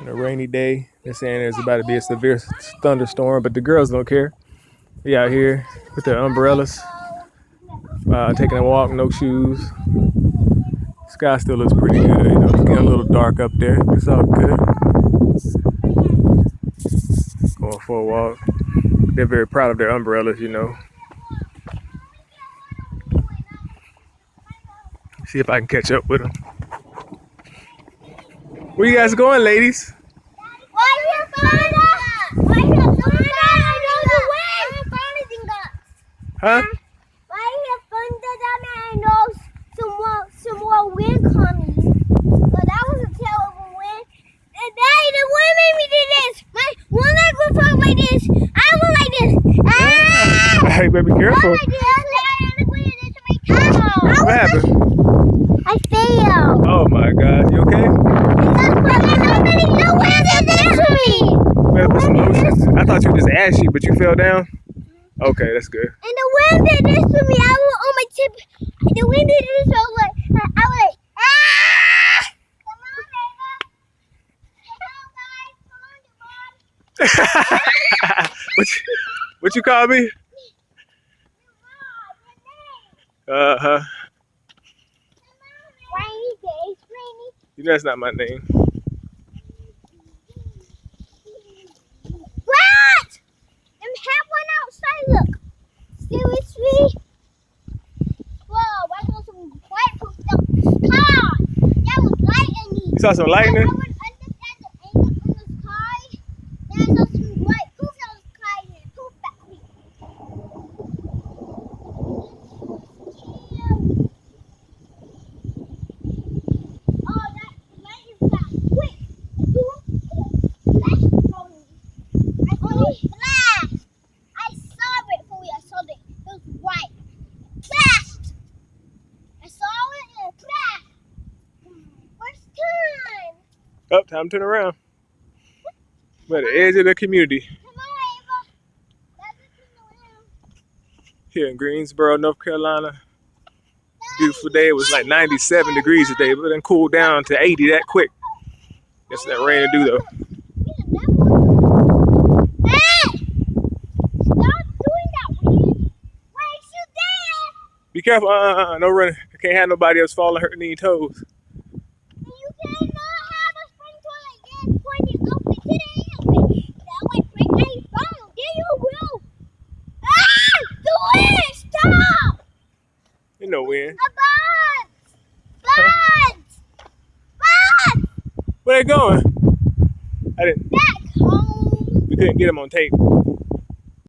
On a rainy day, they're saying there's about to be a severe thunderstorm, but the girls don't care. They out here with their umbrellas, taking a walk, no shoes. Sky still looks pretty good. You know, it's getting a little dark up there. It's all good. Going for a walk. They're very proud of their umbrellas, you know. See if I can catch up with them. Where you guys going, ladies? Huh? Some more wind coming. But that was a terrible wind. And Daddy, the wind made me do this. My one leg was up like this. I went like this. Ah! Hey, baby, careful. What happened? I failed. Oh my God, you okay? The wind did this to me. Better put some lotion. I thought you were just ashy, but you fell down. Okay, that's good. And the wind did this to me. I was on my tip. The wind did this, so I was like, ah! Come on, baby. Come on, What you call me? Uh-huh. Rainy days, rainy. You know that's not my name. What? Them have one outside, look. Seriously? Whoa, I saw some white from the sky. That was lightning. You saw some lightning? I would understand the angle from the sky. Then I saw some white poof out of the sky and it poofed at me. Oh, that lightning flash. Quick. Flash from me. I saw it flash. I saw it for you. I saw it. It was white. Flashed. I saw it and it flashed. First time. Oh, time to turn around. We're at the edge of the community Come on, Ava. Let's turn around. here in Greensboro, North Carolina. Beautiful day. It was like 97 degrees today, but then cooled down to 80 that quick. That's that rain to do though. Hey! Stop doing that, Reed. Why is you there? Be careful. No running. I can't have nobody else falling hurting any toes. You cannot have a spring toilet pointing up into the air. That way, break a phone. There you will. Ah! The wind! Stop! You know when. Buds! Where they going? I didn't. Back home. We couldn't get them on tape.